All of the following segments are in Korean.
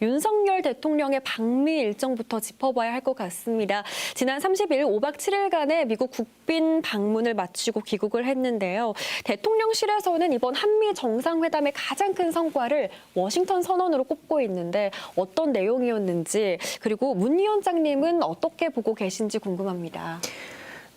윤석열 대통령의 방미 일정부터 짚어봐야 할 것 같습니다. 지난 30일 5박 7일간의 미국 국빈 방문을 마치고 귀국을 했는데요. 대통령실에서는 이번 한미 정상회담의 가장 큰 성과를 워싱턴 선언으로 꼽고 있는데 어떤 내용이었는지, 그리고 문 위원장님은 어떻게 보고 계신지 궁금합니다.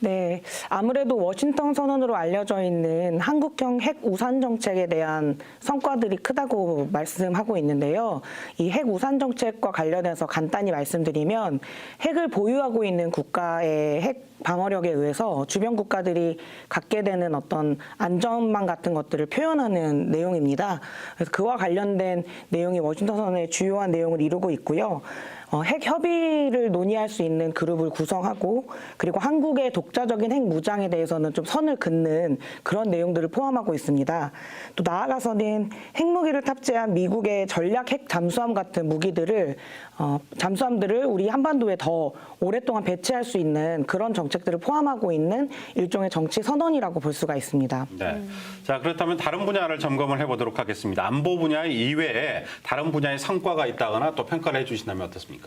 네, 아무래도 워싱턴 선언으로 알려져 있는 한국형 핵 우산 정책에 대한 성과들이 크다고 말씀하고 있는데요. 이 핵 우산 정책과 관련해서 간단히 말씀드리면 핵을 보유하고 있는 국가의 핵 방어력에 의해서 주변 국가들이 갖게 되는 어떤 안전망 같은 것들을 표현하는 내용입니다. 그래서 그와 관련된 내용이 워싱턴 선언의 주요한 내용을 이루고 있고요. 핵 협의를 논의할 수 있는 그룹을 구성하고, 그리고 한국의 독자적인 핵 무장에 대해서는 좀 선을 긋는 그런 내용들을 포함하고 있습니다. 또 나아가서는 핵무기를 탑재한 미국의 전략 핵 잠수함 같은 무기들을 잠수함들을 우리 한반도에 더 오랫동안 배치할 수 있는 그런 정책들을 포함하고 있는 일종의 정치 선언이라고 볼 수가 있습니다. 네. 자, 그렇다면 다른 분야를 점검을 해보도록 하겠습니다. 안보 분야 이외에 다른 분야의 성과가 있다거나 또 평가를 해주신다면 어떻습니까?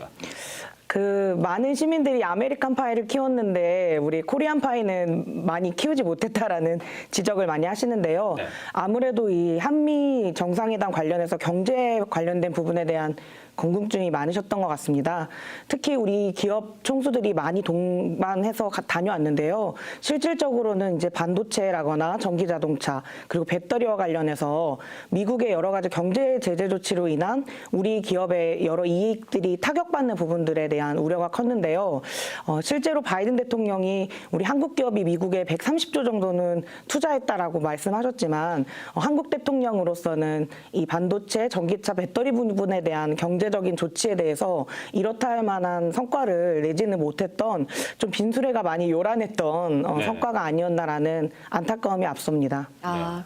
많은 시민들이 아메리칸 파이를 키웠는데 우리 코리안 파이는 많이 키우지 못했다라는 지적을 많이 하시는데요. 네. 아무래도 이 한미 정상회담 관련해서 경제 관련된 부분에 대한 궁금증이 많으셨던 것 같습니다. 특히 우리 기업 총수들이 많이 동반해서 다녀왔는데요. 실질적으로는 이제 반도체라거나 전기자동차, 그리고 배터리와 관련해서 미국의 여러 가지 경제 제재 조치로 인한 우리 기업의 여러 이익들이 타격받는 부분들에 대한 우려가 컸는데요. 실제로 바이든 대통령이 우리 한국 기업이 미국에 130조 정도는 투자했다라고 말씀하셨지만, 한국 대통령으로서는 이 반도체, 전기차, 배터리 부분에 대한 경제적인 조치에 대해서 이렇다 할 만한 성과를 내지는 못했던, 좀 빈수레가 많이 요란했던 네. 성과가 아니었나라는 안타까움이 앞섭니다.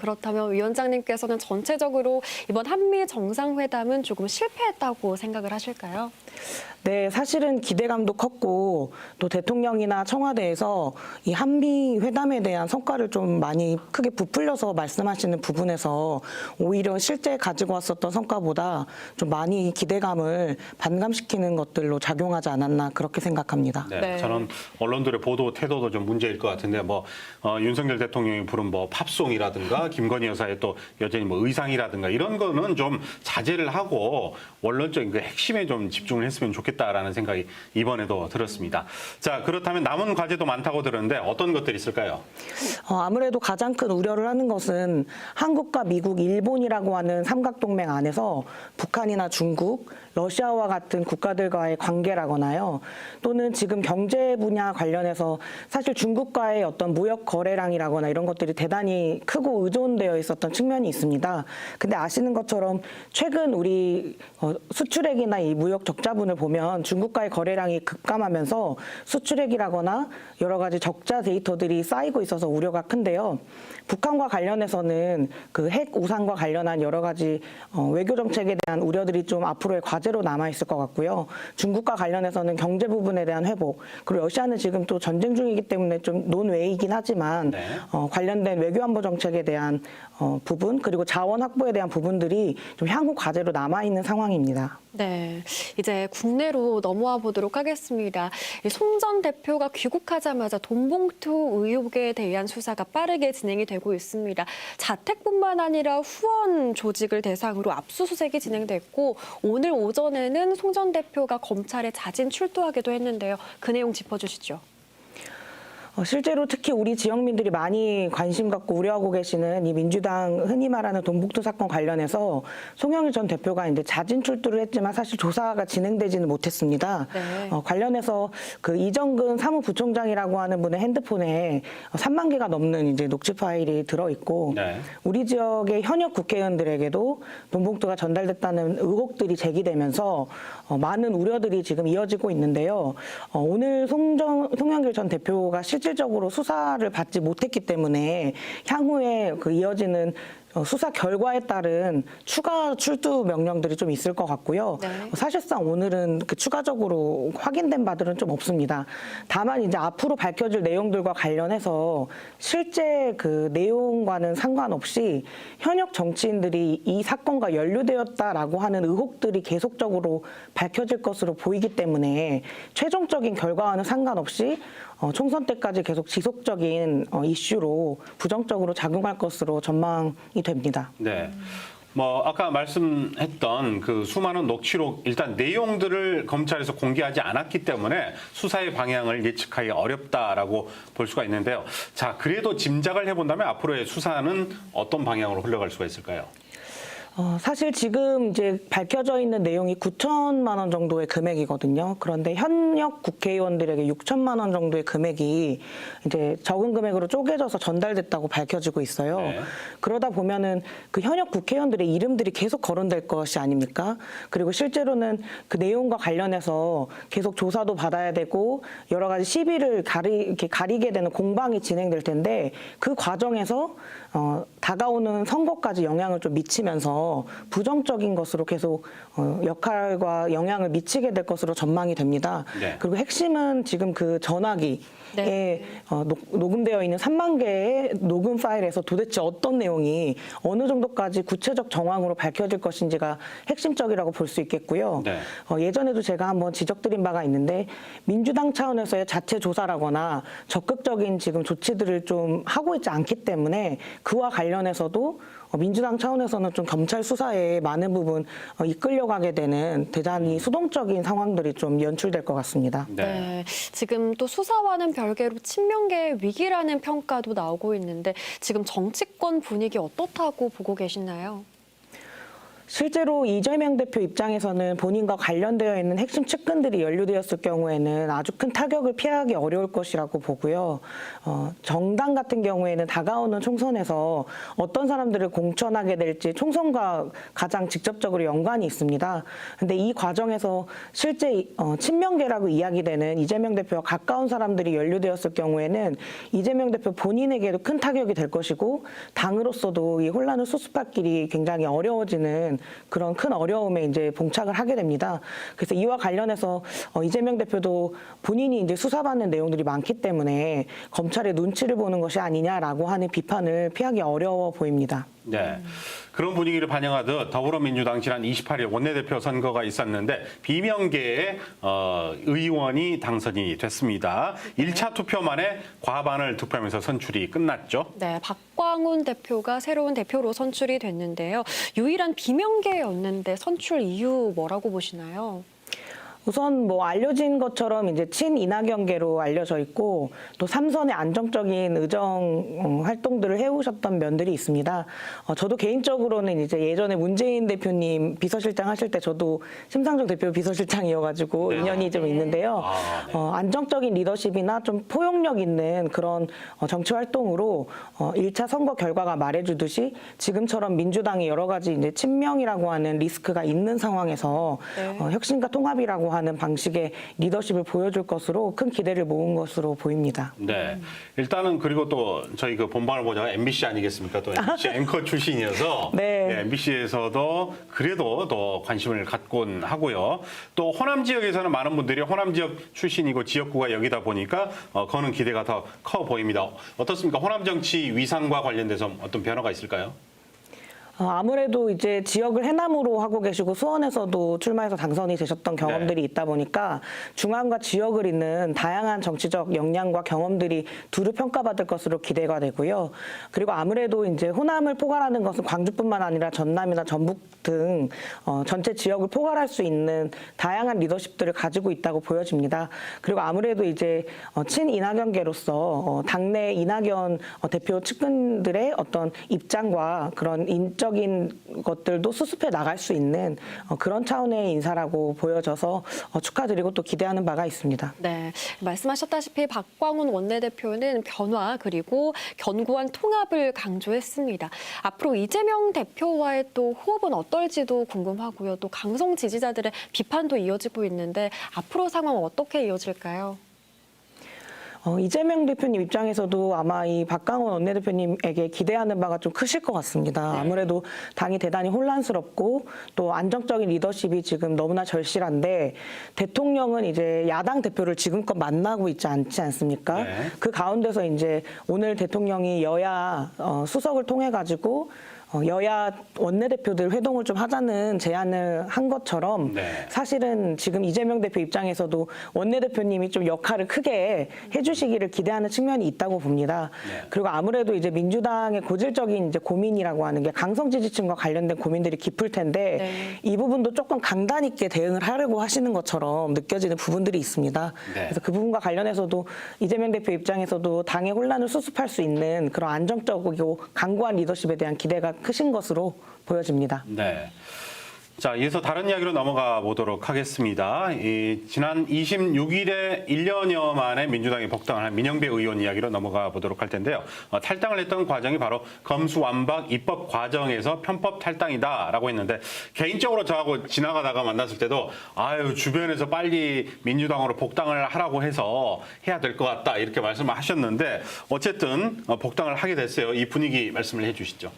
그렇다면 위원장님께서는 전체적으로 이번 한미 정상회담은 조금 실패했다고 생각을 하실까요? 네, 사실은 기대감도 컸고, 또 대통령이나 청와대에서 이 한미 회담에 대한 성과를 좀 많이 크게 부풀려서 말씀하시는 부분에서 오히려 실제 가지고 왔었던 성과보다 좀 많이 기대감을 반감시키는 것들로 작용하지 않았나, 그렇게 생각합니다. 네. 네. 저는 언론들의 보도 태도도 좀 문제일 것 같은데, 윤석열 대통령이 부른 팝송이라든가 김건희 여사의 또 여전히 의상이라든가 이런 거는 좀 자제를 하고 원론적인 그 핵심에 좀 집중을 했으면 좋겠다라는 생각이 이번에도 들었습니다. 자, 그렇다면 남은 과제도 많다고 들었는데 어떤 것들이 있을까요? 아무래도 가장 큰 우려를 하는 것은 한국과 미국, 일본이라고 하는 삼각동맹 안에서 북한이나 중국, 러시아와 같은 국가들과의 관계라거나요. 또는 지금 경제 분야 관련해서 사실 중국과의 어떤 무역 거래량이라거나 이런 것들이 대단히 크고 의존되어 있었던 측면이 있습니다. 근데 아시는 것처럼 최근 우리 수출액이나 이 무역 적자분을 보면 중국과의 거래량이 급감하면서 수출액이라거나 여러 가지 적자 데이터들이 쌓이고 있어서 우려가 큰데요. 북한과 관련해서는 그 핵 우산과 관련한 여러 가지 외교 정책에 대한 우려들이 좀 앞으로의 과제로 남아 있을 것 같고요. 중국과 관련해서는 경제 부분에 대한 회복, 그리고 러시아는 지금 또 전쟁 중이기 때문에 좀 논외이긴 하지만 네. 관련된 외교 안보 정책에 대한 부분, 그리고 자원 확보에 대한 부분들이 좀 향후 과제로 남아 있는 상황입니다. 네, 이제 국내로 넘어와 보도록 하겠습니다. 송 전 대표가 귀국하자마자 돈봉투 의혹에 대한 수사가 빠르게 진행이 되고 있습니다. 자택뿐만 아니라 후원 조직을 대상으로 압수수색이 진행됐고, 오늘 오전에는 송 전 대표가 검찰에 자진 출두하기도 했는데요. 그 내용 짚어주시죠. 실제로 특히 우리 지역민들이 많이 관심 갖고 우려하고 계시는 이 민주당 흔히 말하는 돈봉투 사건 관련해서 송영길 전 대표가 이제 자진 출두를 했지만 사실 조사가 진행되지는 못했습니다. 네. 관련해서 그 이정근 사무부총장이라고 하는 분의 핸드폰에 3만 개가 넘는 이제 녹취 파일이 들어 있고, 네. 우리 지역의 현역 국회의원들에게도 돈봉투가 전달됐다는 의혹들이 제기되면서 많은 우려들이 지금 이어지고 있는데요. 오늘 송영길 전 대표가 실질적으로 수사를 받지 못했기 때문에 향후에 그 이어지는 수사 결과에 따른 추가 출두 명령들이 좀 있을 것 같고요. 네. 사실상 오늘은 그 추가적으로 확인된 바들은 좀 없습니다. 다만 이제 앞으로 밝혀질 내용들과 관련해서 실제 그 내용과는 상관없이 현역 정치인들이 이 사건과 연루되었다라고 하는 의혹들이 계속적으로 밝혀질 것으로 보이기 때문에 최종적인 결과와는 상관없이 총선 때까지 계속 지속적인 이슈로 부정적으로 작용할 것으로 전망이 됩니다. 네. 뭐 아까 말씀했던 그 수많은 녹취록 일단 내용들을 검찰에서 공개하지 않았기 때문에 수사의 방향을 예측하기 어렵다라고 볼 수가 있는데요. 자, 그래도 짐작을 해본다면 앞으로의 수사는 어떤 방향으로 흘러갈 수가 있을까요? 사실 지금 이제 밝혀져 있는 내용이 9천만 원 정도의 금액이거든요. 그런데 현역 국회의원들에게 6천만 원 정도의 금액이 이제 적은 금액으로 쪼개져서 전달됐다고 밝혀지고 있어요. 네. 그러다 보면은 그 현역 국회의원들의 이름들이 계속 거론될 것이 아닙니까? 그리고 실제로는 그 내용과 관련해서 계속 조사도 받아야 되고 여러 가지 시비를 이렇게 가리게 되는 공방이 진행될 텐데 그 과정에서 다가오는 선거까지 영향을 좀 미치면서 부정적인 것으로 계속 역할과 영향을 미치게 될 것으로 전망이 됩니다. 네. 그리고 핵심은 지금 그 전화기에 네. 녹음되어 있는 3만 개의 녹음 파일에서 도대체 어떤 내용이 어느 정도까지 구체적 정황으로 밝혀질 것인지가 핵심적이라고 볼 수 있겠고요. 네. 예전에도 제가 한번 지적드린 바가 있는데 민주당 차원에서의 자체 조사라거나 적극적인 지금 조치들을 좀 하고 있지 않기 때문에 그와 관련해서도 민주당 차원에서는 좀 검찰 수사에 많은 부분 이끌려가게 되는 대단히 수동적인 상황들이 좀 연출될 것 같습니다. 네. 지금 또 수사와는 별개로 친명계의 위기라는 평가도 나오고 있는데 지금 정치권 분위기 어떻다고 보고 계시나요? 실제로 이재명 대표 입장에서는 본인과 관련되어 있는 핵심 측근들이 연루되었을 경우에는 아주 큰 타격을 피하기 어려울 것이라고 보고요. 정당 같은 경우에는 다가오는 총선에서 어떤 사람들을 공천하게 될지 총선과 가장 직접적으로 연관이 있습니다. 근데 이 과정에서 실제 친명계라고 이야기되는 이재명 대표와 가까운 사람들이 연루되었을 경우에는 이재명 대표 본인에게도 큰 타격이 될 것이고 당으로서도 이 혼란을 수습할 길이 굉장히 어려워지는 그런 큰 어려움에 이제 봉착을 하게 됩니다. 그래서 이와 관련해서 이재명 대표도 본인이 이제 수사받는 내용들이 많기 때문에 검찰의 눈치를 보는 것이 아니냐라고 하는 비판을 피하기 어려워 보입니다. 네. 그런 분위기를 반영하듯 더불어민주당 지난 28일 원내대표 선거가 있었는데 비명계의 의원이 당선이 됐습니다. 1차 투표 만에 과반을 득표하면서 선출이 끝났죠. 네, 박광훈 대표가 새로운 대표로 선출이 됐는데요. 유일한 비명계였는데 선출 이유 뭐라고 보시나요? 우선 뭐 알려진 것처럼 이제 친이낙연계로 알려져 있고 또 삼선의 안정적인 의정 활동들을 해오셨던 면들이 있습니다. 저도 개인적으로는 이제 예전에 문재인 대표님 비서실장 하실 때 저도 심상정 대표 비서실장이어가지고 네. 인연이 좀 있는데요. 네. 안정적인 리더십이나 좀 포용력 있는 그런 정치 활동으로 1차 선거 결과가 말해주듯이 지금처럼 민주당이 여러 가지 이제 친명이라고 하는 리스크가 있는 상황에서 네. 혁신과 통합이라고 하는 방식의 리더십을 보여줄 것으로 큰 기대를 모은 것으로 보입니다. 네. 일단은 그리고 또 저희 그 본방을 보자가 MBC 아니겠습니까? 또 MBC 앵커 출신이어서 네. MBC에서도 그래도 더 관심을 갖곤 하고요. 또 호남 지역에서는 많은 분들이 호남 지역 출신이고 지역구가 여기다 보니까 거는 기대가 더 커 보입니다. 어떻습니까? 호남 정치 위상과 관련돼서 어떤 변화가 있을까요? 아무래도 이제 지역을 해남으로 하고 계시고 수원에서도 출마해서 당선이 되셨던 경험들이 있다 보니까 중앙과 지역을 잇는 다양한 정치적 역량과 경험들이 두루 평가받을 것으로 기대가 되고요. 그리고 아무래도 이제 호남을 포괄하는 것은 광주뿐만 아니라 전남이나 전북 등 전체 지역을 포괄할 수 있는 다양한 리더십들을 가지고 있다고 보여집니다. 그리고 아무래도 이제 친이낙연계로서 당내 이낙연 대표 측근들의 어떤 입장과 그런 인적인 것들도 수습해 나갈 수 있는 그런 차원의 인사라고 보여져서 축하드리고 또 기대하는 바가 있습니다. 네, 말씀하셨다시피 박광훈 원내대표는 변화 그리고 견고한 통합을 강조했습니다. 앞으로 이재명 대표와의 또 호흡은 어떨지도 궁금하고요. 또 강성 지지자들의 비판도 이어지고 있는데 앞으로 상황은 어떻게 이어질까요? 이재명 대표님 입장에서도 아마 이 박강원 원내대표님에게 기대하는 바가 좀 크실 것 같습니다. 아무래도 당이 대단히 혼란스럽고 또 안정적인 리더십이 지금 너무나 절실한데 대통령은 이제 야당 대표를 지금껏 만나고 있지 않지 않습니까? 네. 그 가운데서 이제 오늘 대통령이 여야 수석을 통해 가지고 여야 원내대표들 회동을 좀 하자는 제안을 한 것처럼 네. 사실은 지금 이재명 대표 입장에서도 원내대표님이 좀 역할을 크게 해주시기를 기대하는 측면이 있다고 봅니다. 네. 그리고 아무래도 이제 민주당의 고질적인 이제 고민이라고 하는 게 강성 지지층과 관련된 고민들이 깊을 텐데 네. 이 부분도 조금 강단 있게 대응을 하려고 하시는 것처럼 느껴지는 부분들이 있습니다. 네. 그래서 그 부분과 관련해서도 이재명 대표 입장에서도 당의 혼란을 수습할 수 있는 그런 안정적이고 강고한 리더십에 대한 기대가 크신 것으로 보여집니다. 네. 자, 이어서 다른 이야기로 넘어가 보도록 하겠습니다. 지난 26일에 1년여 만에 민주당이 복당을 한 민영배 의원 이야기로 넘어가 보도록 할 텐데요. 탈당을 했던 과정이 바로 검수완박 입법 과정에서 편법 탈당이다라고 했는데 개인적으로 저하고 지나가다가 만났을 때도 아유 주변에서 빨리 민주당으로 복당을 하라고 해서 해야 될 것 같다 이렇게 말씀을 하셨는데 어쨌든 복당을 하게 됐어요. 이 분위기 말씀을 해주시죠.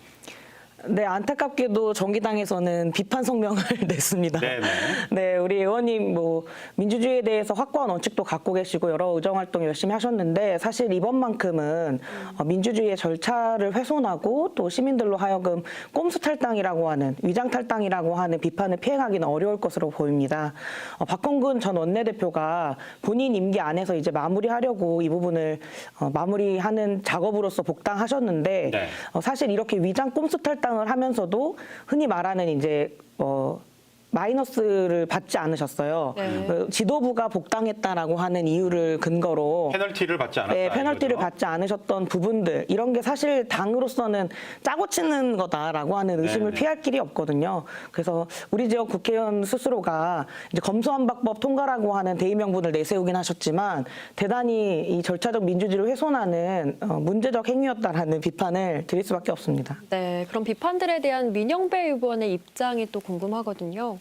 네, 안타깝게도 정의당에서는 비판 성명을 냈습니다. 네네. 네, 우리 의원님 뭐 민주주의에 대해서 확고한 원칙도 갖고 계시고 여러 의정 활동 열심히 하셨는데 사실 이번만큼은 민주주의의 절차를 훼손하고 또 시민들로 하여금 꼼수 탈당이라고 하는 위장 탈당이라고 하는 비판을 피해가기는 어려울 것으로 보입니다. 박홍근 전 원내대표가 본인 임기 안에서 이제 마무리하려고 이 부분을 마무리하는 작업으로서 복당하셨는데 네. 사실 이렇게 위장 꼼수 탈당 을 하면서도 흔히 말하는 이제 마이너스를 받지 않으셨어요. 네. 지도부가 복당했다라고 하는 이유를 근거로 페널티를 받지 않았다. 네, 페널티를 이거죠. 받지 않으셨던 부분들 이런 게 사실 당으로서는 짜고 치는 거다라고 하는 의심을 네네. 피할 길이 없거든요. 그래서 우리 지역 국회의원 스스로가 이제 검수완박법 통과라고 하는 대의 명분을 내세우긴 하셨지만 대단히 이 절차적 민주주의를 훼손하는 문제적 행위였다라는 비판을 드릴 수밖에 없습니다. 네, 그럼 비판들에 대한 민영배 의원의 입장이 또 궁금하거든요.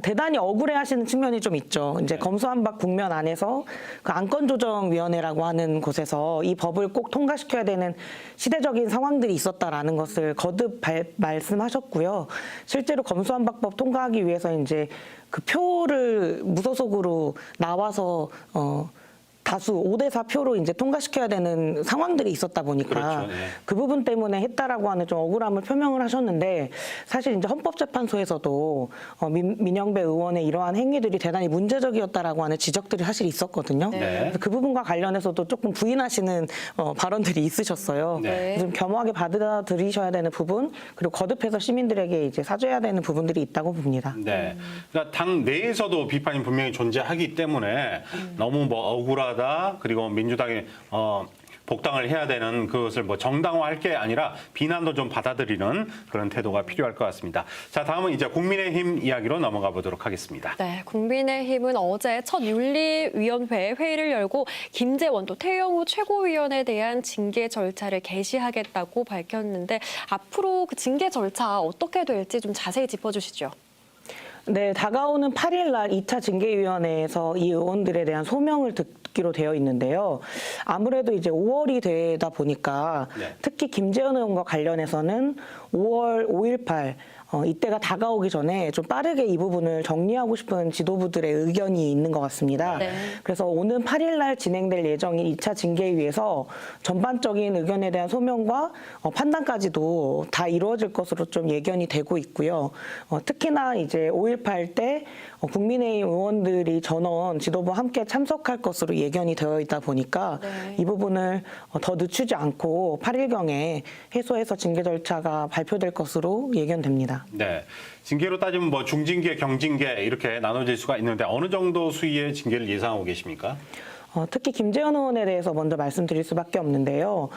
대단히 억울해하시는 측면이 좀 있죠. 이제 검수완박 국면 안에서 그 안건조정위원회라고 하는 곳에서 이 법을 꼭 통과시켜야 되는 시대적인 상황들이 있었다라는 것을 거듭 말씀하셨고요. 실제로 검수완박법 통과하기 위해서 이제 그 표를 무소속으로 나와서 다수 5대4 표로 이제 통과시켜야 되는 상황들이 있었다 보니까 그렇죠, 네. 그 부분 때문에 했다라고 하는 좀 억울함을 표명을 하셨는데 사실 이제 헌법재판소에서도 민영배 의원의 이러한 행위들이 대단히 문제적이었다라고 하는 지적들이 사실 있었거든요. 네. 그래서 그 부분과 관련해서도 조금 부인하시는 발언들이 있으셨어요. 네. 좀 겸허하게 받아들이셔야 되는 부분 그리고 거듭해서 시민들에게 이제 사죄해야 되는 부분들이 있다고 봅니다. 네. 그러니까 당 내에서도 비판이 분명히 존재하기 때문에 너무 뭐 억울하다 그리고 민주당이 복당을 해야 되는 그것을 뭐 정당화할 게 아니라 비난도 좀 받아들이는 그런 태도가 필요할 것 같습니다. 자, 다음은 이제 국민의힘 이야기로 넘어가 보도록 하겠습니다. 네, 국민의힘은 어제 첫 윤리위원회 회의를 열고 김재원 또 태영호 최고위원에 대한 징계 절차를 개시하겠다고 밝혔는데 앞으로 그 징계 절차 어떻게 될지 좀 자세히 짚어주시죠. 네, 다가오는 8일 날 2차 징계위원회에서 이 의원들에 대한 소명을 듣기로 되어 있는데요. 아무래도 이제 5월이 되다 보니까 네. 특히 김재현 의원과 관련해서는 5월 5.18 이때가 다가오기 전에 좀 빠르게 이 부분을 정리하고 싶은 지도부들의 의견이 있는 것 같습니다. 네. 그래서 오는 8일 날 진행될 예정인 2차 징계위에서 전반적인 의견에 대한 소명과 판단까지도 다 이루어질 것으로 좀 예견이 되고 있고요. 특히나 이제 5.18 때 국민의힘 의원들이 전원 지도부와 함께 참석할 것으로 예견이 되어 있다 보니까 네. 이 부분을 더 늦추지 않고 8일경에 해소해서 징계 절차가 발표될 것으로 예견됩니다. 네. 징계로 따지면 뭐 중징계, 경징계 이렇게 나눠질 수가 있는데 어느 정도 수위의 징계를 예상하고 계십니까? 특히 김재현 의원에 대해서 먼저 말씀드릴 수밖에 없는데요.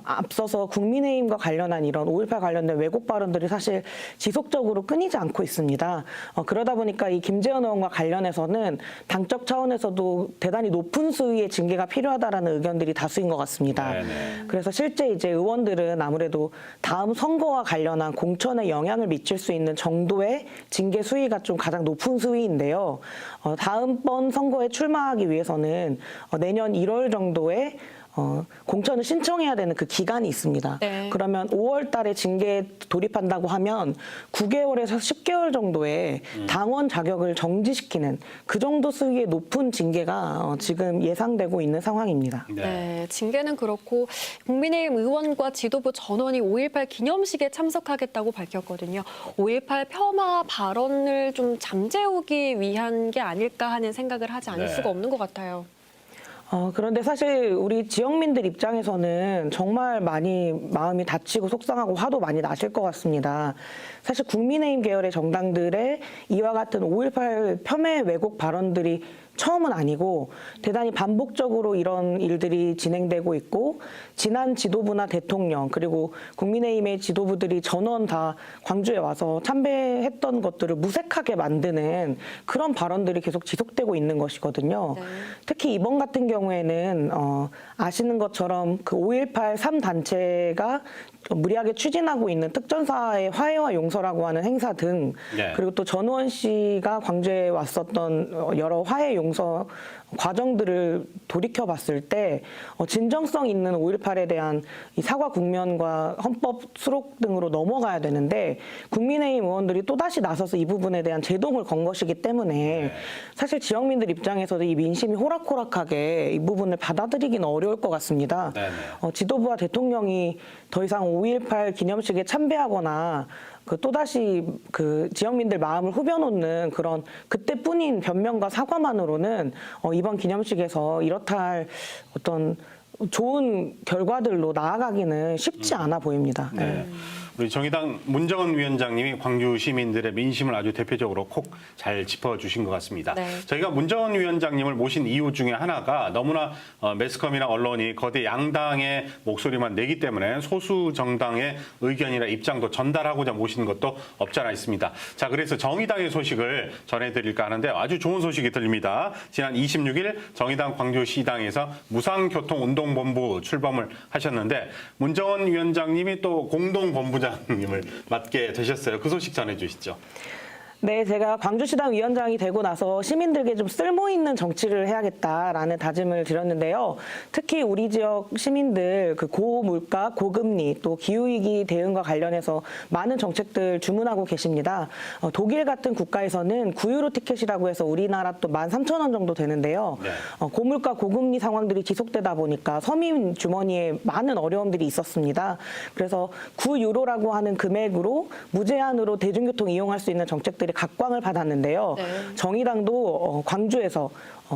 앞서서 국민의힘과 관련한 이런 5.18 관련된 왜곡 발언들이 사실 지속적으로 끊이지 않고 있습니다. 그러다 보니까 이 김재현 의원과 관련해서는 당적 차원에서도 대단히 높은 수위의 징계가 필요하다라는 의견들이 다수인 것 같습니다. 네네. 그래서 실제 이제 의원들은 아무래도 다음 선거와 관련한 공천에 영향을 미칠 수 있는 정도의 징계 수위가 좀 가장 높은 수위인데요. 다음번 선거에 출마하기 위해서는 내년 1월 정도에 공천을 신청해야 되는 그 기간이 있습니다. 네. 그러면 5월 달에 징계에 돌입한다고 하면 9개월에서 10개월 정도의 당원 자격을 정지시키는 그 정도 수위의 높은 징계가 지금 예상되고 있는 상황입니다. 네, 징계는 그렇고 국민의힘 의원과 지도부 전원이 5.18 기념식에 참석하겠다고 밝혔거든요. 5.18 폄하 발언을 좀 잠재우기 위한 게 아닐까 하는 생각을 하지 않을 네. 수가 없는 것 같아요. 그런데 사실 우리 지역민들 입장에서는 정말 많이 마음이 다치고 속상하고 화도 많이 나실 것 같습니다. 사실 국민의힘 계열의 정당들의 이와 같은 5.18 폄훼 왜곡 발언들이 처음은 아니고 대단히 반복적으로 이런 일들이 진행되고 있고 지난 지도부나 대통령 그리고 국민의힘의 지도부들이 전원 다 광주에 와서 참배했던 것들을 무색하게 만드는 그런 발언들이 계속 지속되고 있는 것이거든요. 네. 특히 이번 같은 경우에는 아시는 것처럼 그 5.18 3단체가 무리하게 추진하고 있는 특전사의 화해와 용서라고 하는 행사 등 네. 그리고 또 전우원 씨가 광주에 왔었던 여러 화해 용서 과정들을 돌이켜 봤을 때 진정성 있는 5.18에 대한 이 사과 국면과 헌법 수록 등으로 넘어가야 되는데 국민의힘 의원들이 또다시 나서서 이 부분에 대한 제동을 건 것이기 때문에 사실 지역민들 입장에서도 이 민심이 호락호락하게 이 부분을 받아들이기는 어려울 것 같습니다. 네네. 지도부와 대통령이 더 이상 5.18 기념식에 참배하거나 또다시 그 지역민들 마음을 후벼놓는 그런 그때뿐인 변명과 사과만으로는 이번 기념식에서 이렇다 할 어떤 좋은 결과들로 나아가기는 쉽지 않아 보입니다. 네. 우리 정의당 문정은 위원장님이 광주 시민들의 민심을 아주 대표적으로 콕 잘 짚어주신 것 같습니다. 네. 저희가 문정은 위원장님을 모신 이유 중에 하나가 너무나 매스컴이나 언론이 거대 양당의 목소리만 내기 때문에 소수 정당의 의견이나 입장도 전달하고자 모시는 것도 없지 않아 있습니다. 자, 그래서 정의당의 소식을 전해드릴까 하는데 아주 좋은 소식이 들립니다. 지난 26일 정의당 광주시당에서 무상교통운동본부 출범을 하셨는데 문정은 위원장님이 또 공동본부장님을 맡게 되셨어요. 그 소식 전해주시죠. 네, 제가 광주시당 위원장이 되고 나서 시민들에게 좀 쓸모있는 정치를 해야겠다라는 다짐을 드렸는데요. 특히 우리 지역 시민들 그 고물가, 고금리, 또 기후위기 대응과 관련해서 많은 정책들 주문하고 계십니다. 독일 같은 국가에서는 9유로 티켓이라고 해서 우리나라 또 13,000원 정도 되는데요. 네. 고물가, 고금리 상황들이 지속되다 보니까 서민 주머니에 많은 어려움들이 있었습니다. 그래서 9유로라고 하는 금액으로 무제한으로 대중교통 이용할 수 있는 정책들이 각광을 받았는데요. 네. 정의당도 광주에서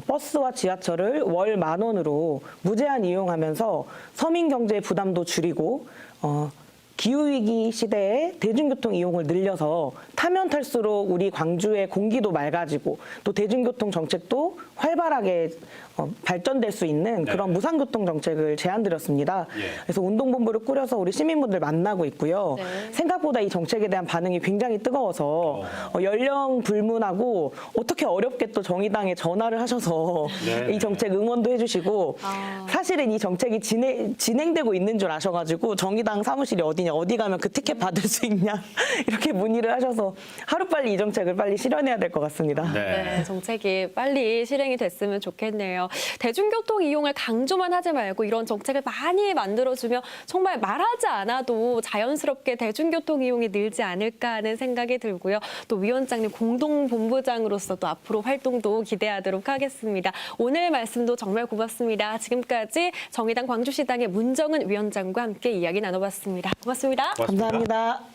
버스와 지하철을 월 10,000원으로 무제한 이용하면서 서민 경제의 부담도 줄이고 기후위기 시대에 대중교통 이용을 늘려서 타면 탈수록 우리 광주의 공기도 맑아지고 또 대중교통 정책도 활발하게 발전될 수 있는 그런 네. 무상교통 정책을 제안드렸습니다. 예. 그래서 운동본부를 꾸려서 우리 시민분들 만나고 있고요. 네. 생각보다 이 정책에 대한 반응이 굉장히 뜨거워서 연령 불문하고 어떻게 어렵게 또 정의당에 전화를 하셔서 네. 이 정책 응원도 해주시고 사실은 이 정책이 진행되고 있는 줄 아셔가지고 정의당 사무실이 어디냐 어디 가면 그 티켓 받을 수 있냐 이렇게 문의를 하셔서 하루빨리 이 정책을 빨리 실현해야 될 것 같습니다. 네, 정책이 빨리 실행이 됐으면 좋겠네요. 대중교통 이용을 강조만 하지 말고 이런 정책을 많이 만들어주면 정말 말하지 않아도 자연스럽게 대중교통 이용이 늘지 않을까 하는 생각이 들고요. 또 위원장님 공동본부장으로서 또 앞으로 활동도 기대하도록 하겠습니다. 오늘 말씀도 정말 고맙습니다. 지금까지 정의당 광주시당의 문정은 위원장과 함께 이야기 나눠봤습니다. 고맙습니다. 고맙습니다. 감사합니다.